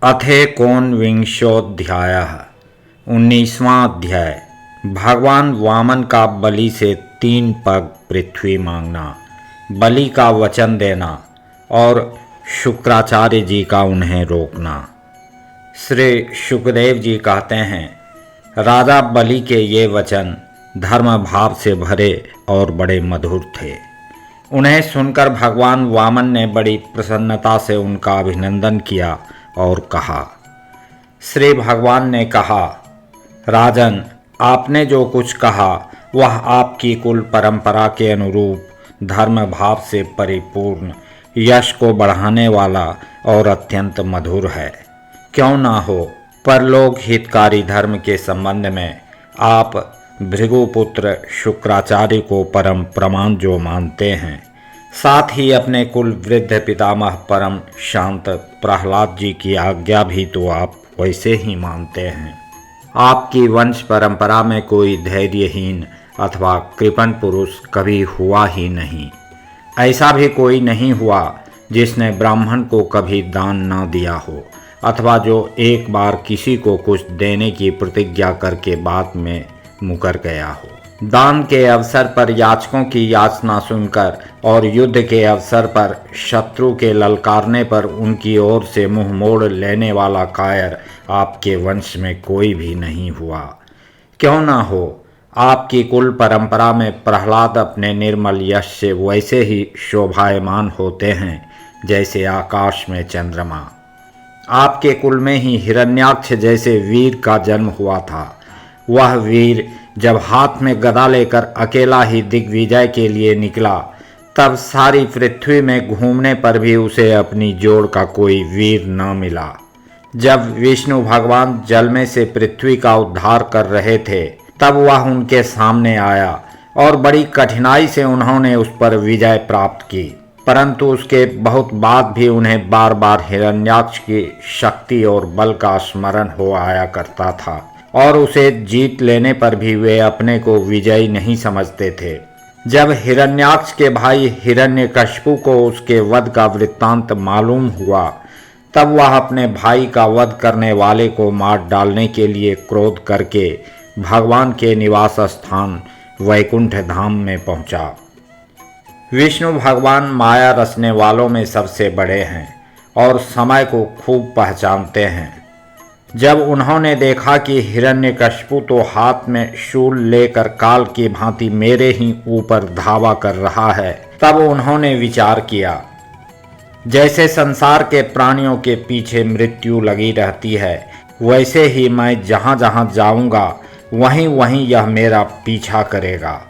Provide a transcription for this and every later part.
अथेकोनविंशोऽध्यायः 19वां अध्याय। भगवान वामन का बलि से 3 पग पृथ्वी मांगना, बलि का वचन देना और शुक्राचार्य जी का उन्हें रोकना। श्री शुकदेव जी कहते हैं, राजा बलि के ये वचन धर्म भाव से भरे और बड़े मधुर थे। उन्हें सुनकर भगवान वामन ने बड़ी प्रसन्नता से उनका अभिनंदन किया और कहा। श्री भगवान ने कहा, राजन, आपने जो कुछ कहा वह आपकी कुल परंपरा के अनुरूप धर्म भाव से परिपूर्ण, यश को बढ़ाने वाला और अत्यंत मधुर है। क्यों ना हो, परलोक हितकारी धर्म के संबंध में आप भृगुपुत्र शुक्राचार्य को परम प्रमाण जो मानते हैं, साथ ही अपने कुल वृद्ध पितामह परम शांत प्रहलाद जी की आज्ञा भी तो आप वैसे ही मानते हैं। आपकी वंश परंपरा में कोई धैर्यहीन अथवा कृपण पुरुष कभी हुआ ही नहीं। ऐसा भी कोई नहीं हुआ जिसने ब्राह्मण को कभी दान ना दिया हो अथवा जो एक बार किसी को कुछ देने की प्रतिज्ञा करके बाद में मुकर गया हो। दान के अवसर पर याचकों की याचना सुनकर और युद्ध के अवसर पर शत्रु के ललकारने पर उनकी ओर से मुंह मोड़ लेने वाला कायर आपके वंश में कोई भी नहीं हुआ। क्यों ना हो, आपकी कुल परंपरा में प्रहलाद अपने निर्मल यश से वैसे ही शोभायमान होते हैं जैसे आकाश में चंद्रमा। आपके कुल में ही हिरण्याक्ष जैसे वीर का जन्म हुआ था। वह वीर जब हाथ में गदा लेकर अकेला ही दिग्विजय के लिए निकला, तब सारी पृथ्वी में घूमने पर भी उसे अपनी जोड़ का कोई वीर न मिला। जब विष्णु भगवान जल में से पृथ्वी का उद्धार कर रहे थे, तब वह उनके सामने आया और बड़ी कठिनाई से उन्होंने उस पर विजय प्राप्त की। परंतु उसके बहुत बाद भी उन्हें बार बार हिरण्याक्ष की शक्ति और बल का स्मरण हो आया करता था और उसे जीत लेने पर भी वे अपने को विजयी नहीं समझते थे। जब हिरण्याक्ष के भाई हिरण्यकशिपु को उसके वध का वृत्तांत मालूम हुआ, तब वह अपने भाई का वध करने वाले को मार डालने के लिए क्रोध करके भगवान के निवास स्थान वैकुंठ धाम में पहुंचा। विष्णु भगवान माया रचने वालों में सबसे बड़े हैं और समय को खूब पहचानते हैं। जब उन्होंने देखा कि हिरण्यकशिपु तो हाथ में शूल लेकर काल की भांति मेरे ही ऊपर धावा कर रहा है, तब उन्होंने विचार किया, जैसे संसार के प्राणियों के पीछे मृत्यु लगी रहती है, वैसे ही मैं जहाँ जहाँ जाऊँगा वहीं वहीं यह मेरा पीछा करेगा।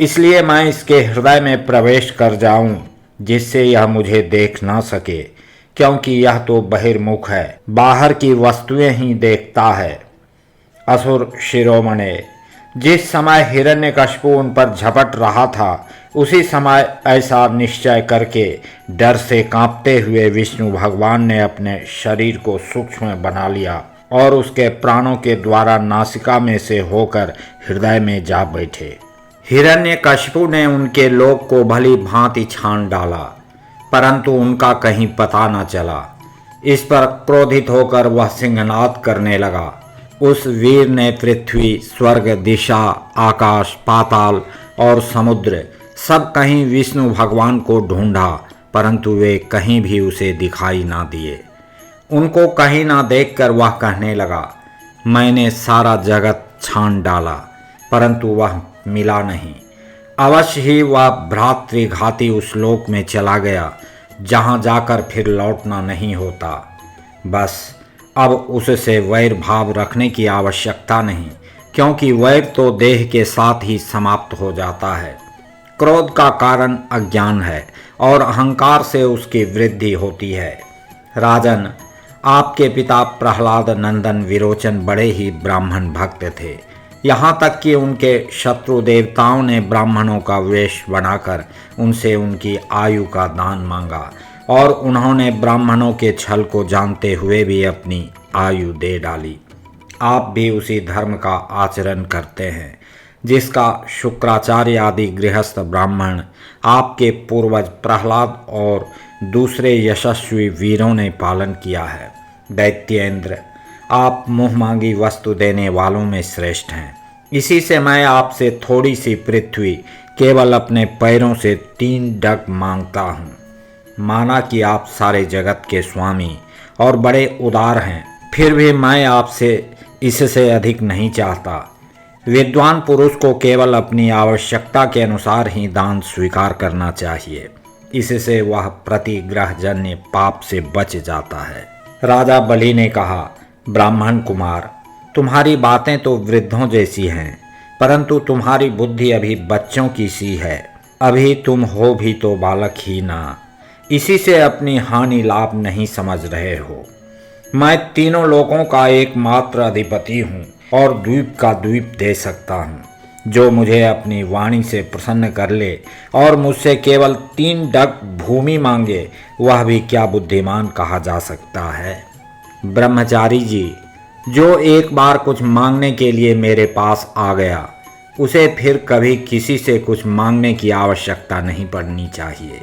इसलिए मैं इसके हृदय में प्रवेश कर जाऊं, जिससे यह मुझे देख ना सके, क्योंकि यह तो बहिर्मुख है, बाहर की वस्तुएं ही देखता है। असुर शिरोमणे, जिस समय हिरण्यकशिपु उन पर झपट रहा था, उसी समय ऐसा निश्चय करके डर से कांपते हुए विष्णु भगवान ने अपने शरीर को सूक्ष्म बना लिया और उसके प्राणों के द्वारा नासिका में से होकर हृदय में जा बैठे। हिरण्यकशिपु ने उनके लोक को भली भांति छान डाला, परंतु उनका कहीं पता न चला। इस पर क्रोधित होकर वह सिंहनाद करने लगा। उस वीर ने पृथ्वी, स्वर्ग, दिशा, आकाश, पाताल और समुद्र सब कहीं विष्णु भगवान को ढूंढा, परंतु वे कहीं भी उसे दिखाई ना दिए। उनको कहीं ना देखकर वह कहने लगा, मैंने सारा जगत छान डाला, परंतु वह मिला नहीं। अवश्य ही वह भ्रातृघाती उस लोक में चला गया जहाँ जाकर फिर लौटना नहीं होता। बस अब उससे वैर भाव रखने की आवश्यकता नहीं, क्योंकि वैर तो देह के साथ ही समाप्त हो जाता है। क्रोध का कारण अज्ञान है और अहंकार से उसकी वृद्धि होती है। राजन, आपके पिता प्रहलाद नंदन विरोचन बड़े ही ब्राह्मण भक्त थे। यहाँ तक कि उनके शत्रु देवताओं ने ब्राह्मणों का वेश बनाकर उनसे उनकी आयु का दान मांगा और उन्होंने ब्राह्मणों के छल को जानते हुए भी अपनी आयु दे डाली। आप भी उसी धर्म का आचरण करते हैं जिसका शुक्राचार्य आदि गृहस्थ ब्राह्मण, आपके पूर्वज प्रहलाद और दूसरे यशस्वी वीरों ने पालन किया है। दैत्येंद्र, आप मुँह मांगी वस्तु देने वालों में श्रेष्ठ हैं। इसी से मैं आपसे थोड़ी सी पृथ्वी केवल अपने पैरों से 3 डग मांगता हूँ। माना कि आप सारे जगत के स्वामी और बड़े उदार हैं, फिर भी मैं आपसे इससे अधिक नहीं चाहता। विद्वान पुरुष को केवल अपनी आवश्यकता के अनुसार ही दान स्वीकार करना चाहिए, इससे वह प्रतिग्रहजन्य पाप से बच जाता है। राजा बलि ने कहा, ब्राह्मण कुमार, तुम्हारी बातें तो वृद्धों जैसी हैं, परंतु तुम्हारी बुद्धि अभी बच्चों की सी है। अभी तुम हो भी तो बालक ही ना, इसी से अपनी हानि लाभ नहीं समझ रहे हो। मैं तीनों लोकों का एकमात्र अधिपति हूँ और द्वीप का द्वीप दे सकता हूँ। जो मुझे अपनी वाणी से प्रसन्न कर ले और मुझसे केवल 3 डग भूमि मांगे, वह भी क्या बुद्धिमान कहा जा सकता है। ब्रह्मचारी जी, जो एक बार कुछ मांगने के लिए मेरे पास आ गया, उसे फिर कभी किसी से कुछ मांगने की आवश्यकता नहीं पड़नी चाहिए।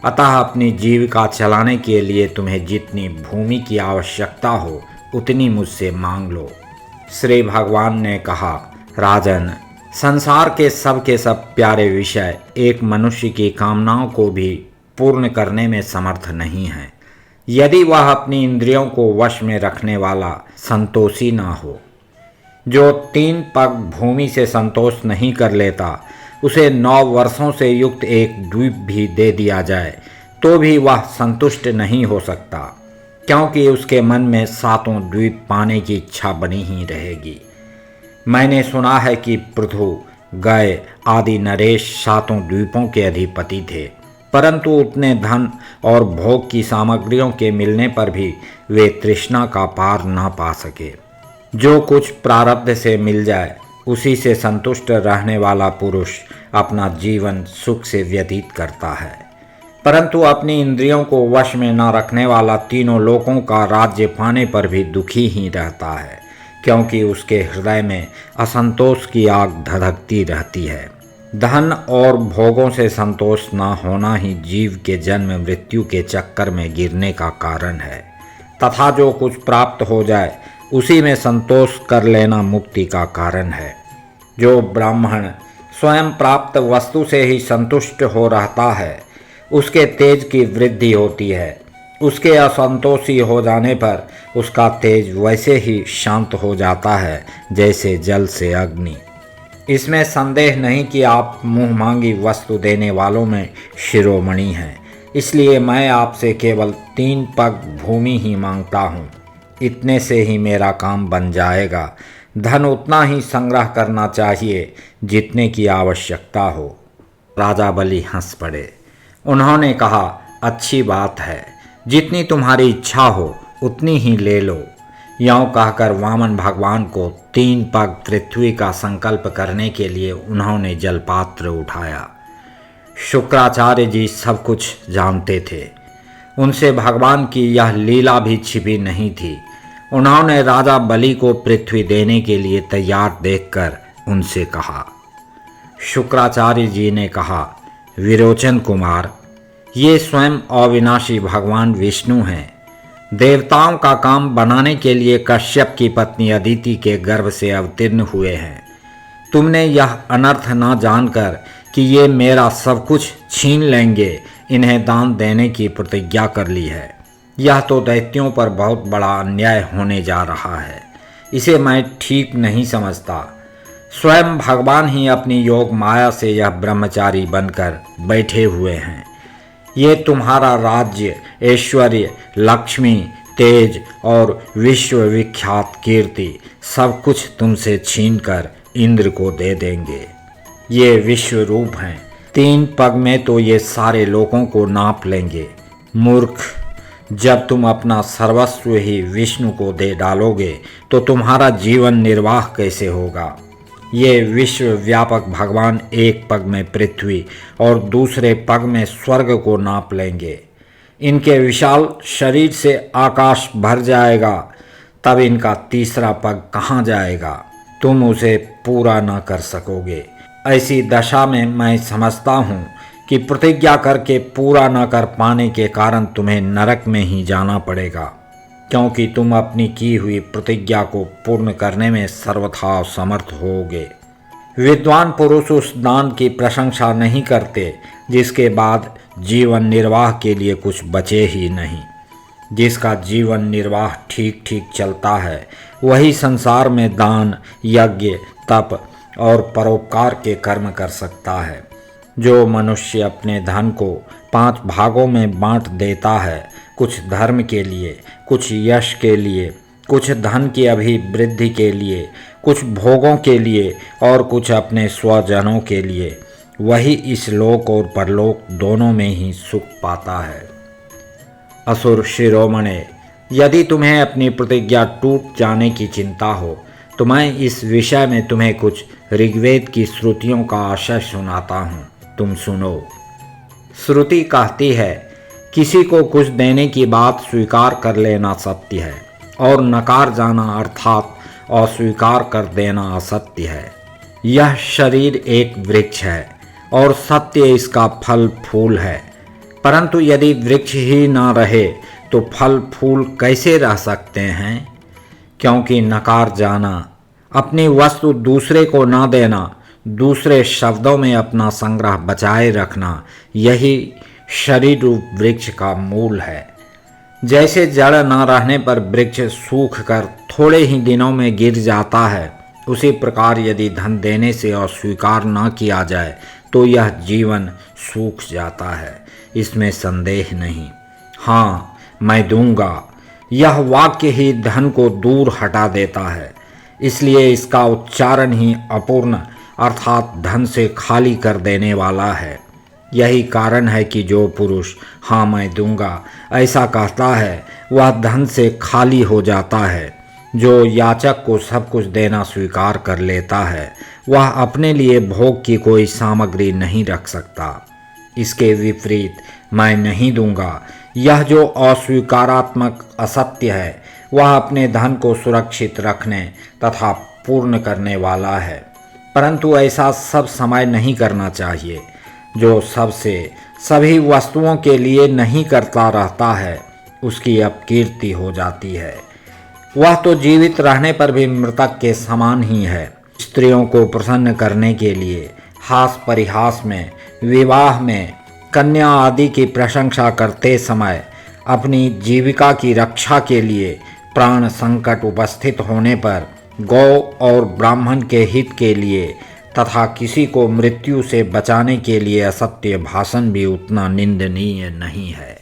अतः अपनी जीविका चलाने के लिए तुम्हें जितनी भूमि की आवश्यकता हो, उतनी मुझसे मांग लो। श्री भगवान ने कहा, राजन, संसार के सब प्यारे विषय एक मनुष्य की कामनाओं को भी पूर्ण करने में समर्थ नहीं हैं, यदि वह अपनी इंद्रियों को वश में रखने वाला संतोषी ना हो। जो 3 पग भूमि से संतोष नहीं कर लेता, उसे 9 वर्षों से युक्त एक द्वीप भी दे दिया जाए तो भी वह संतुष्ट नहीं हो सकता, क्योंकि उसके मन में 7 द्वीप पाने की इच्छा बनी ही रहेगी। मैंने सुना है कि पृथु, गय आदि नरेश 7 द्वीपों के अधिपति थे, परंतु उतने धन और भोग की सामग्रियों के मिलने पर भी वे तृष्णा का पार न पा सके। जो कुछ प्रारब्ध से मिल जाए, उसी से संतुष्ट रहने वाला पुरुष अपना जीवन सुख से व्यतीत करता है, परंतु अपनी इंद्रियों को वश में न रखने वाला तीनों लोकों का राज्य पाने पर भी दुखी ही रहता है, क्योंकि उसके हृदय में असंतोष की आग धधकती रहती है। धन और भोगों से संतोष न होना ही जीव के जन्म मृत्यु के चक्कर में गिरने का कारण है, तथा जो कुछ प्राप्त हो जाए उसी में संतोष कर लेना मुक्ति का कारण है। जो ब्राह्मण स्वयं प्राप्त वस्तु से ही संतुष्ट हो रहता है, उसके तेज की वृद्धि होती है। उसके असंतोषी हो जाने पर उसका तेज वैसे ही शांत हो जाता है जैसे जल से अग्नि। इसमें संदेह नहीं कि आप मुँह मांगी वस्तु देने वालों में शिरोमणि हैं, इसलिए मैं आपसे केवल 3 पग भूमि ही मांगता हूँ। इतने से ही मेरा काम बन जाएगा। धन उतना ही संग्रह करना चाहिए जितने की आवश्यकता हो। राजा बलि हंस पड़े। उन्होंने कहा, अच्छी बात है, जितनी तुम्हारी इच्छा हो उतनी ही ले लो। यों कहकर वामन भगवान को 3 पग पृथ्वी का संकल्प करने के लिए उन्होंने जलपात्र उठाया। शुक्राचार्य जी सब कुछ जानते थे, उनसे भगवान की यह लीला भी छिपी नहीं थी। उन्होंने राजा बलि को पृथ्वी देने के लिए तैयार देखकर उनसे कहा। शुक्राचार्य जी ने कहा, विरोचन कुमार, ये स्वयं अविनाशी भगवान विष्णु हैं। देवताओं का काम बनाने के लिए कश्यप की पत्नी अदिति के गर्भ से अवतीर्ण हुए हैं। तुमने यह अनर्थ न जानकर कि ये मेरा सब कुछ छीन लेंगे, इन्हें दान देने की प्रतिज्ञा कर ली है। यह तो दैत्यों पर बहुत बड़ा अन्याय होने जा रहा है। इसे मैं ठीक नहीं समझता। स्वयं भगवान ही अपनी योग माया से यह ब्रह्मचारी बनकर बैठे हुए हैं। ये तुम्हारा राज्य, ऐश्वर्य, लक्ष्मी, तेज और विश्व विख्यात कीर्ति सब कुछ तुमसे छीनकर इंद्र को दे देंगे। ये विश्व रूप हैं, 3 पग में तो ये सारे लोगों को नाप लेंगे। मूर्ख, जब तुम अपना सर्वस्व ही विष्णु को दे डालोगे तो तुम्हारा जीवन निर्वाह कैसे होगा। ये विश्व व्यापक भगवान एक पग में पृथ्वी और दूसरे पग में स्वर्ग को नाप लेंगे। इनके विशाल शरीर से आकाश भर जाएगा, तब इनका तीसरा पग कहाँ जाएगा, तुम उसे पूरा न कर सकोगे। ऐसी दशा में मैं समझता हूँ कि प्रतिज्ञा करके पूरा न कर पाने के कारण तुम्हें नरक में ही जाना पड़ेगा। क्योंकि तुम अपनी की हुई प्रतिज्ञा को पूर्ण करने में सर्वथा समर्थ होगे। विद्वान पुरुष उस दान की प्रशंसा नहीं करते जिसके बाद जीवन निर्वाह के लिए कुछ बचे ही नहीं। जिसका जीवन निर्वाह ठीक ठीक चलता है वही संसार में दान, यज्ञ, तप और परोपकार के कर्म कर सकता है। जो मनुष्य अपने धन को 5 भागों में बांट देता है, कुछ धर्म के लिए, कुछ यश के लिए, कुछ धन की अभिवृद्धि के लिए, कुछ भोगों के लिए और कुछ अपने स्वजनों के लिए, वही इस लोक और परलोक दोनों में ही सुख पाता है। असुर शिरोमणे, यदि तुम्हें अपनी प्रतिज्ञा टूट जाने की चिंता हो तो मैं इस विषय में तुम्हें कुछ ऋग्वेद की श्रुतियों का आशय सुनाता हूँ, तुम सुनो। श्रुति कहती है, किसी को कुछ देने की बात स्वीकार कर लेना सत्य है और नकार जाना अर्थात अस्वीकार कर देना असत्य है। यह शरीर एक वृक्ष है और सत्य इसका फल फूल है, परंतु यदि वृक्ष ही ना रहे तो फल फूल कैसे रह सकते हैं? क्योंकि नकार जाना, अपनी वस्तु दूसरे को ना देना, दूसरे शब्दों में अपना संग्रह बचाए रखना, यही शरीर रूप वृक्ष का मूल है। जैसे जड़ ना रहने पर वृक्ष सूख कर थोड़े ही दिनों में गिर जाता है, उसी प्रकार यदि धन देने से अस्वीकार ना किया जाए तो यह जीवन सूख जाता है, इसमें संदेह नहीं। हाँ, मैं दूंगा, यह वाक्य ही धन को दूर हटा देता है, इसलिए इसका उच्चारण ही अपूर्ण अर्थात धन से खाली कर देने वाला है। यही कारण है कि जो पुरुष हाँ मैं दूंगा ऐसा कहता है वह धन से खाली हो जाता है। जो याचक को सब कुछ देना स्वीकार कर लेता है वह अपने लिए भोग की कोई सामग्री नहीं रख सकता। इसके विपरीत मैं नहीं दूंगा, यह जो अस्वीकारात्मक असत्य है वह अपने धन को सुरक्षित रखने तथा पूर्ण करने वाला है, परंतु ऐसा सब समय नहीं करना चाहिए। जो सबसे सभी वस्तुओं के लिए नहीं करता रहता है उसकी अपकीर्ति हो जाती है। वह तो जीवित रहने पर भी मृतक के समान ही है। स्त्रियों को प्रसन्न करने के लिए हास परिहास में, विवाह में, कन्या आदि की प्रशंसा करते समय, अपनी जीविका की रक्षा के लिए, प्राण संकट उपस्थित होने पर, गौ और ब्राह्मण के हित के लिए तथा किसी को मृत्यु से बचाने के लिए असत्य भाषण भी उतना निंदनीय नहीं है।